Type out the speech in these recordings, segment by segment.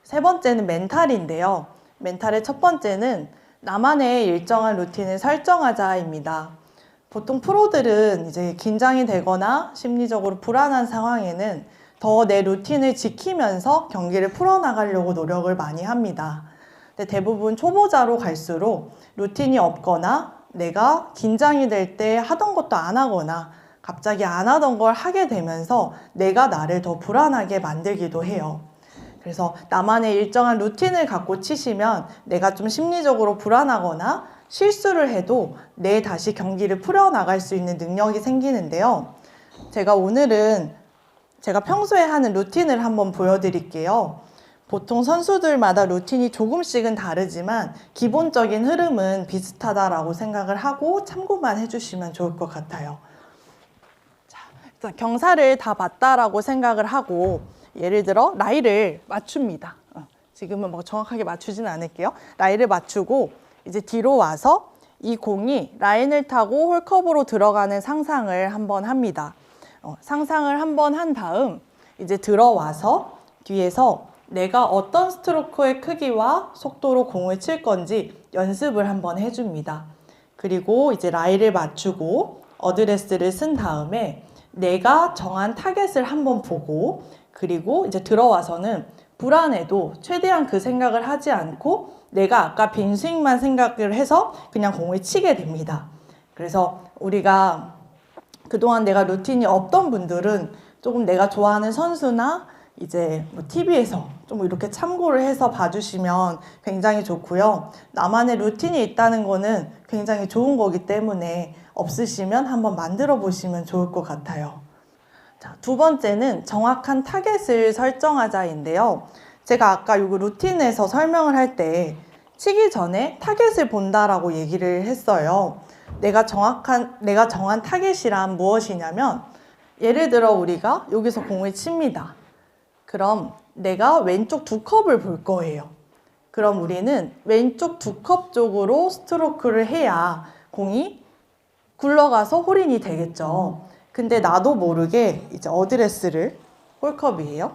세 번째는 멘탈인데요. 멘탈의 첫 번째는 나만의 일정한 루틴을 설정하자입니다. 보통 프로들은 이제 긴장이 되거나 심리적으로 불안한 상황에는 더 내 루틴을 지키면서 경기를 풀어나가려고 노력을 많이 합니다. 근데 대부분 초보자로 갈수록 루틴이 없거나 내가 긴장이 될 때 하던 것도 안 하거나 갑자기 안 하던 걸 하게 되면서 내가 나를 더 불안하게 만들기도 해요. 그래서 나만의 일정한 루틴을 갖고 치시면 내가 좀 심리적으로 불안하거나 실수를 해도 내 다시 경기를 풀어나갈 수 있는 능력이 생기는데요. 오늘은 제가 평소에 하는 루틴을 한번 보여드릴게요. 보통 선수들마다 루틴이 조금씩은 다르지만 기본적인 흐름은 비슷하다라고 생각을 하고 참고만 해주시면 좋을 것 같아요. 자, 일단 경사를 다 봤다라고 생각을 하고 예를 들어 라이를 맞춥니다. 지금은 뭐 정확하게 맞추지는 않을게요. 라이를 맞추고 이제 뒤로 와서 이 공이 라인을 타고 홀컵으로 들어가는 상상을 한번 합니다. 상상을 한번 한 다음 이제 들어와서 뒤에서 내가 어떤 스트로크의 크기와 속도로 공을 칠 건지 연습을 한번 해줍니다. 그리고 이제 라이를 맞추고 어드레스를 쓴 다음에 내가 정한 타겟을 한번 보고 그리고 이제 들어와서는 불안해도 최대한 그 생각을 하지 않고 내가 아까 빈 스윙만 생각을 해서 그냥 공을 치게 됩니다. 그래서 우리가 그동안 내가 루틴이 없던 분들은 조금 내가 좋아하는 선수나 이제 뭐 TV에서 좀 이렇게 참고를 해서 봐주시면 굉장히 좋고요. 나만의 루틴이 있다는 거는 굉장히 좋은 거기 때문에 없으시면 한번 만들어 보시면 좋을 것 같아요. 자, 두 번째는 정확한 타겟을 설정하자인데요. 제가 아까 이 루틴에서 설명을 할 때 치기 전에 타겟을 본다라고 얘기를 했어요. 내가 정한 타겟이란 무엇이냐면 예를 들어 우리가 여기서 공을 칩니다. 그럼 내가 왼쪽 두 컵을 볼 거예요. 그럼 우리는 왼쪽 두 컵 쪽으로 스트로크를 해야 공이 굴러가서 홀인이 되겠죠. 근데 나도 모르게 이제 어드레스를 홀컵이에요.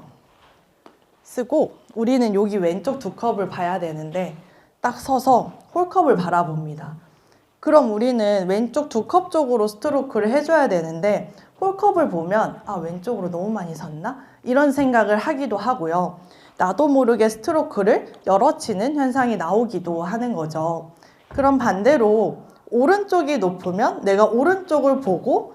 쓰고 우리는 여기 왼쪽 두 컵을 봐야 되는데 딱 서서 홀컵을 바라봅니다. 그럼 우리는 왼쪽 두 컵 쪽으로 스트로크를 해줘야 되는데 홀컵을 보면 아 왼쪽으로 너무 많이 섰나? 이런 생각을 하기도 하고요. 나도 모르게 스트로크를 열어 치는 현상이 나오기도 하는 거죠. 그럼 반대로 오른쪽이 높으면 내가 오른쪽을 보고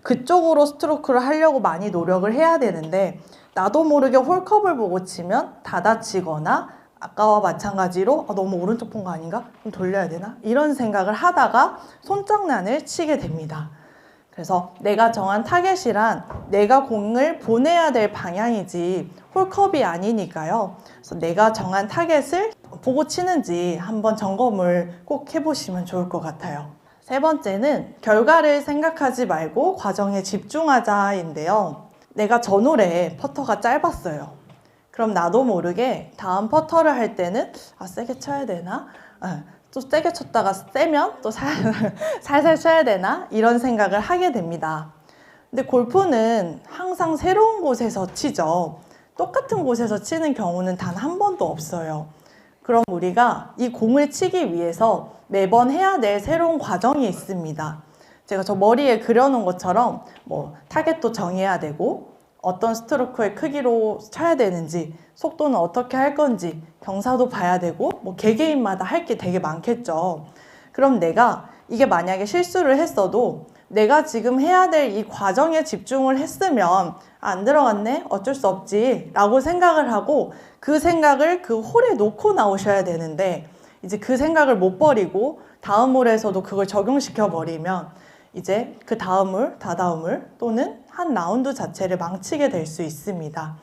그쪽으로 스트로크를 하려고 많이 노력을 해야 되는데 나도 모르게 홀컵을 보고 치면 닫아치거나 아까와 마찬가지로 너무 오른쪽 본 거 아닌가? 좀 돌려야 되나? 이런 생각을 하다가 손장난을 치게 됩니다. 그래서 내가 정한 타겟이란 내가 공을 보내야 될 방향이지 홀컵이 아니니까요. 그래서 내가 정한 타겟을 보고 치는지 한번 점검을 꼭 해보시면 좋을 것 같아요. 세 번째는 결과를 생각하지 말고 과정에 집중하자인데요. 내가 전홀에 퍼터가 짧았어요. 그럼 나도 모르게 다음 퍼터를 할 때는 세게 쳐야 되나? 또 세게 쳤다가 세면 또 살살 쳐야 되나? 이런 생각을 하게 됩니다. 근데 골프는 항상 새로운 곳에서 치죠. 똑같은 곳에서 치는 경우는 단 한 번도 없어요. 그럼 우리가 이 공을 치기 위해서 매번 해야 될 새로운 과정이 있습니다. 제가 저 머리에 그려놓은 것처럼 뭐 타겟도 정해야 되고 어떤 스트로크의 크기로 쳐야 되는지 속도는 어떻게 할 건지 경사도 봐야 되고 뭐 개개인마다 할 게 되게 많겠죠. 그럼 내가 이게 만약에 실수를 했어도 내가 지금 해야 될 이 과정에 집중을 했으면 안 들어갔네? 어쩔 수 없지 라고 생각을 하고 그 생각을 그 홀에 놓고 나오셔야 되는데 이제 그 생각을 못 버리고 다음 홀에서도 그걸 적용시켜 버리면 이제 그 다음 홀, 다다음 홀 또는 한 라운드 자체를 망치게 될 수 있습니다.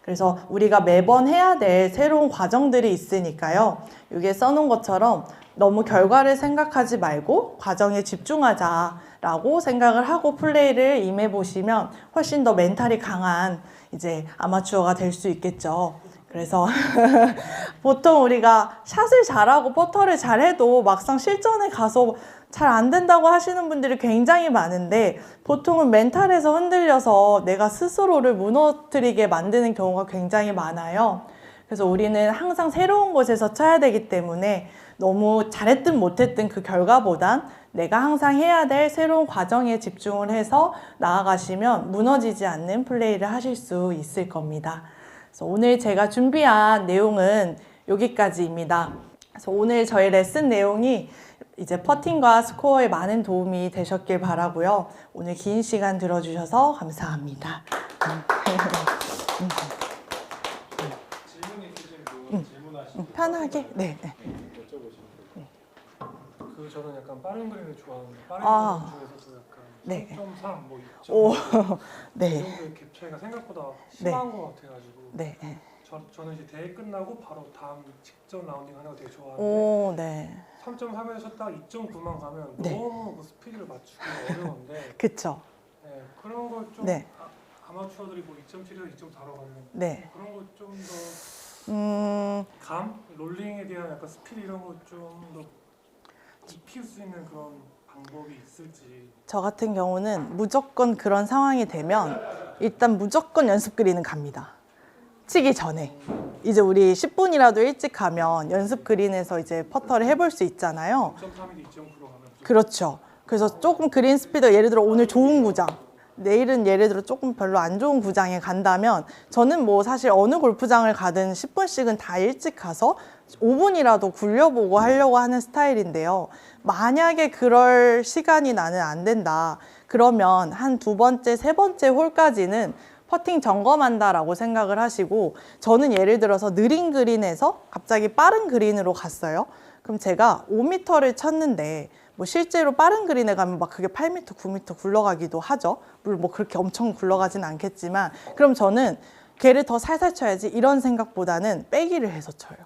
그래서 우리가 매번 해야 될 새로운 과정들이 있으니까요. 여기에 써놓은 것처럼 너무 결과를 생각하지 말고 과정에 집중하자라고 생각을 하고 플레이를 임해보시면 훨씬 더 멘탈이 강한 이제 아마추어가 될 수 있겠죠. 그래서 보통 우리가 샷을 잘하고 퍼터를 잘해도 막상 실전에 가서 잘 안 된다고 하시는 분들이 굉장히 많은데 보통은 멘탈에서 흔들려서 내가 스스로를 무너뜨리게 만드는 경우가 굉장히 많아요. 그래서 우리는 항상 새로운 곳에서 쳐야 되기 때문에 너무 잘했든 못했든 그 결과보단 내가 항상 해야 될 새로운 과정에 집중을 해서 나아가시면 무너지지 않는 플레이를 하실 수 있을 겁니다. 그래서 오늘 제가 준비한 내용은 여기까지입니다. 그래서 오늘 저희 레슨 내용이 이제 퍼팅과 스코어에 많은 도움이 되셨길 바라고요. 오늘 긴 시간 들어주셔서 감사합니다. 질문 있으신 분 질문하시면 편하게. 네. 여쭤보시면 그 저는 약간 빠른 그림을 좋아하는데 빠른 아. 그림 중에서도 약간 네. 3.3, 뭐 2.5, 오, 이 네. 정도의 갭 차이가 생각보다 심한 것 같아가지고 네. 저는 이제 대회 끝나고 바로 다음 직전 라운딩 하는 거 되게 좋아하는데 오, 네. 3.3에서 딱 2.9만 가면 네. 너무 그 스피드를 맞추기 어려운데 그쵸. 네, 그런 걸 좀 네. 아마추어들이 뭐 2.7에서 2.4로 가면 네. 그런 거 좀 더 롤링에 대한 약간 스피드 이런 거 좀 더 익힐 수 있는 그런 방법이 있을지. 저 같은 경우는 무조건 그런 상황이 되면 일단 무조건 연습 그린은 갑니다. 치기 전에. 이제 우리 10분이라도 일찍 가면 연습 그린에서 이제 퍼터를 해볼 수 있잖아요. 2.3에서 2.9로 가면 그렇죠. 그래서 조금 그린 스피드, 예를 들어 오늘 좋은 구장, 내일은 예를 들어 조금 별로 안 좋은 구장에 간다면 저는 뭐 사실 어느 골프장을 가든 10분씩은 다 일찍 가서 5분이라도 굴려보고 하려고 하는 스타일인데요. 만약에 그럴 시간이 나는 안 된다. 그러면 한 두 번째, 세 번째 홀까지는 퍼팅 점검한다라고 생각을 하시고, 저는 예를 들어서 느린 그린에서 갑자기 빠른 그린으로 갔어요. 그럼 제가 5m를 쳤는데 뭐 실제로 빠른 그린에 가면 막 그게 8m, 9m 굴러가기도 하죠. 물론 뭐 그렇게 엄청 굴러가진 않겠지만, 그럼 저는 걔를 더 살살 쳐야지 이런 생각보다는 빼기를 해서 쳐요.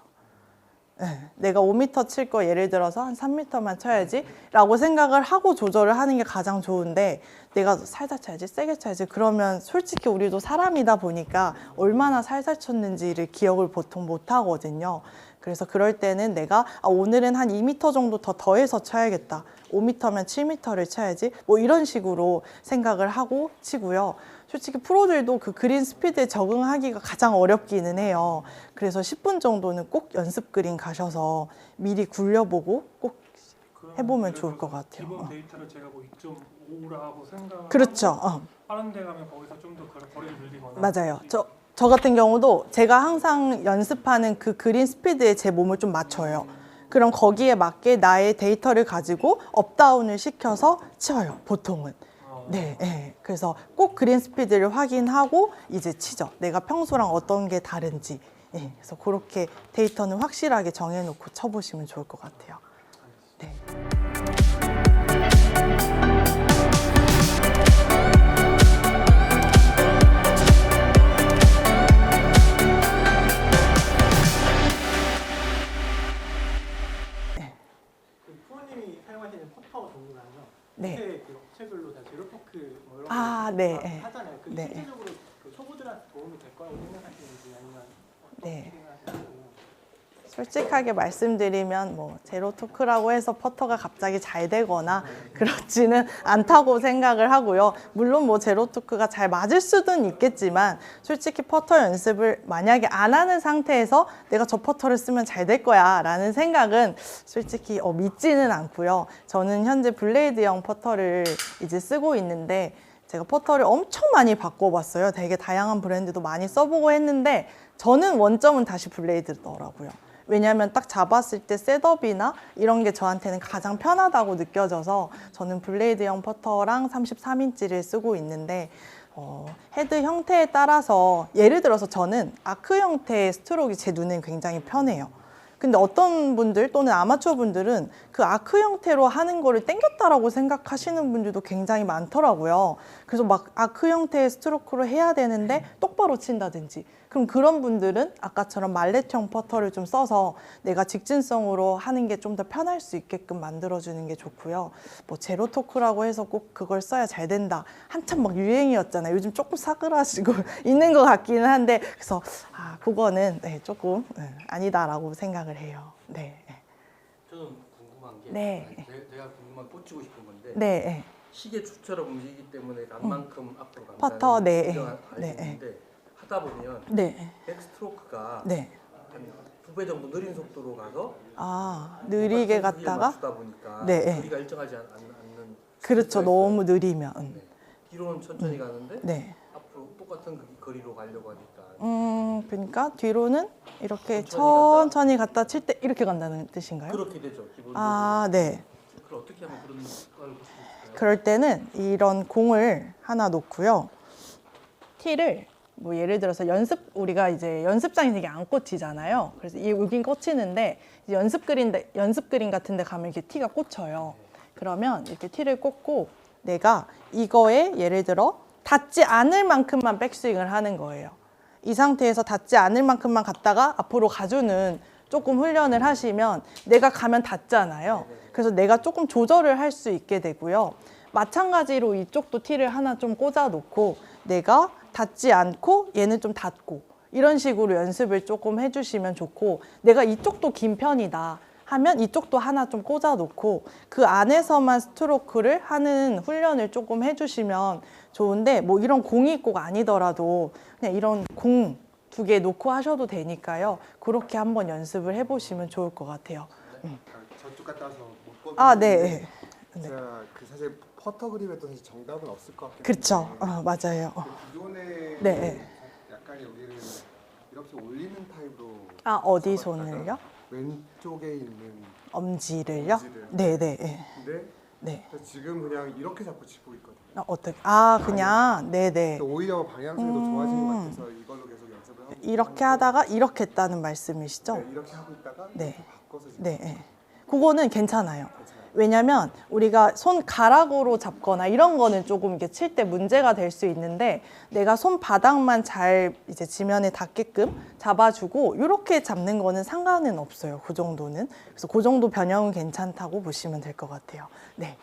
네, 내가 5m 칠 거 예를 들어서 한 3m만 쳐야지 라고 생각을 하고 조절을 하는 게 가장 좋은데, 내가 살살 쳐야지, 세게 쳐야지, 그러면 솔직히 우리도 사람이다 보니까 얼마나 살살 쳤는지를 기억을 보통 못 하거든요. 그래서 그럴 때는 내가 오늘은 한 2m 정도 더 더해서 쳐야겠다, 5m면 7m를 쳐야지, 뭐 이런 식으로 생각을 하고 치고요. 솔직히 프로들도 그 그린 스피드에 적응하기가 가장 어렵기는 해요. 그래서 10분 정도는 꼭 연습 그린 가셔서 미리 굴려보고 꼭 해보면 좋을 것 같아요. 기본 데이터를 제가 뭐 2.5라고 생각하고 그렇죠. 빠른 데 가면 거기서 좀 더 거리를 늘리거나. 맞아요. 저 같은 경우도 제가 항상 연습하는 그 그린 스피드에 제 몸을 좀 맞춰요. 그럼 거기에 맞게 나의 데이터를 가지고 업다운을 시켜서 쳐요, 보통은. 네, 네. 그래서 꼭 그린 스피드를 확인하고 이제 치죠. 내가 평소랑 어떤 게 다른지. 네, 그래서 그렇게 데이터는 확실하게 정해놓고 쳐보시면 좋을 것 같아요. 네. 그 프로님이 사용하시는 퍼터 종류가요. 네. 밑에 그 업체별로 다 제로토크 뭐 이런 아, 거 네. 다 하잖아요. 그게 네. 실질적으로 그 초보들한테 도움이 될 거라고 생각하시는지 아니면 어떻게 네. 생각하시는지. 솔직하게 말씀드리면 뭐 제로 토크라고 해서 퍼터가 갑자기 잘 되거나 그렇지는 않다고 생각을 하고요. 물론 뭐 제로 토크가 잘 맞을 수는 있겠지만, 솔직히 퍼터 연습을 만약에 안 하는 상태에서 내가 저 퍼터를 쓰면 잘 될 거야 라는 생각은 솔직히 믿지는 않고요. 저는 현재 블레이드형 퍼터를 이제 쓰고 있는데, 제가 퍼터를 엄청 많이 바꿔봤어요. 되게 다양한 브랜드도 많이 써보고 했는데 저는 원점은 다시 블레이드더라고요. 왜냐하면 딱 잡았을 때 셋업이나 이런 게 저한테는 가장 편하다고 느껴져서 저는 블레이드형 퍼터랑 33인치를 쓰고 있는데, 헤드 형태에 따라서 예를 들어서 저는 아크 형태의 스트로크가 제 눈엔 굉장히 편해요. 근데 어떤 분들 또는 아마추어 분들은 그 아크 형태로 하는 거를 땡겼다라고 생각하시는 분들도 굉장히 많더라고요. 그래서 막 아크 형태의 스트로크로 해야 되는데 똑바로 친다든지, 그럼 그런 분들은 아까처럼 말렛형 퍼터를 좀 써서 내가 직진성으로 하는 게 좀 더 편할 수 있게끔 만들어주는 게 좋고요. 뭐 제로 토크라고 해서 꼭 그걸 써야 잘 된다, 한참 막 유행이었잖아요. 요즘 조금 사그라지고 있는 것 같기는 한데, 그래서 그거는 조금 아니다라고 생각을 해요. 네. 저는 궁금한 게, 네. 제가 궁금한 꽂히고 싶은 건데, 네. 시계 추처럼 움직이기 때문에 란만큼 앞으로 간다는 퍼터, 네. 인정을 알고 네. 있는데, 하다 보면 네. 백스트로크가 네. 한 2배 정도 느린 속도로 가서 느리게 똑같은 거리를 갔다가 맞추다 보니까 네. 거리가 일정하지 않는 그렇죠. 스피드가 너무 있어요. 느리면. 네. 뒤로는 천천히 가는데 네. 앞으로 똑같은 그 거리로 가려고 하니까 그러니까 뒤로는 이렇게 천천히 천천히 갔다 칠 때 이렇게 간다는 뜻인가요? 그렇게 되죠. 기본적으로. 네. 그걸 어떻게 하면 그런 걸 볼수 있을까요? 그럴 때는 이런 공을 하나 놓고요. 티를 뭐 예를 들어서 우리가 이제 연습장이 되게 안 꽂히잖아요. 그래서 여긴 꽂히는데 이제 연습 그린 같은 데 가면 이렇게 티가 꽂혀요. 그러면 이렇게 티를 꽂고 내가 이거에 예를 들어 닿지 않을 만큼만 백스윙을 하는 거예요. 이 상태에서 닿지 않을 만큼만 갔다가 앞으로 가주는 조금 훈련을 하시면 내가 가면 닿잖아요. 그래서 내가 조금 조절을 할 수 있게 되고요. 마찬가지로 이쪽도 티를 하나 좀 꽂아 놓고 내가 닿지 않고 얘는 좀 닿고 이런 식으로 연습을 조금 해주시면 좋고, 내가 이쪽도 긴 편이다 하면 이쪽도 하나 좀 꽂아 놓고 그 안에서만 스트로크를 하는 훈련을 조금 해주시면 좋은데, 뭐 이런 공이 꼭 아니더라도 그냥 이런 공 2개 놓고 하셔도 되니까요. 그렇게 한번 연습을 해보시면 좋을 것 같아요. 저쪽 갔다 와서 못 보는. 네. 제가 사실 퍼터 그립에도 사실 정답은 없을 것 같긴 그렇죠. 한데 맞아요. 기존에 네. 약간 여기를 이렇게 올리는 타입으로 어디 잡았다가 손을요? 왼쪽에 있는 엄지를요? 엄지를. 네네. 근데 네. 지금 그냥 이렇게 잡고 치고 있거든요. 어떻게? 그냥 네네. 오히려 방향성이 더 좋아지는 것 같아서 이걸로 계속 연습을 하고 이렇게 있는데, 하다가 이렇게 했다는 말씀이시죠? 네, 이렇게 하고 있다가 네. 이렇게 바꿔서 지금 네. 그거는 괜찮아요. 괜찮아요. 왜냐면 우리가 손가락으로 잡거나 이런 거는 조금 이렇게 칠 때 문제가 될 수 있는데, 내가 손바닥만 잘 이제 지면에 닿게끔 잡아주고 이렇게 잡는 거는 상관은 없어요. 그 정도는. 그래서 그 정도 변형은 괜찮다고 보시면 될 것 같아요. 네.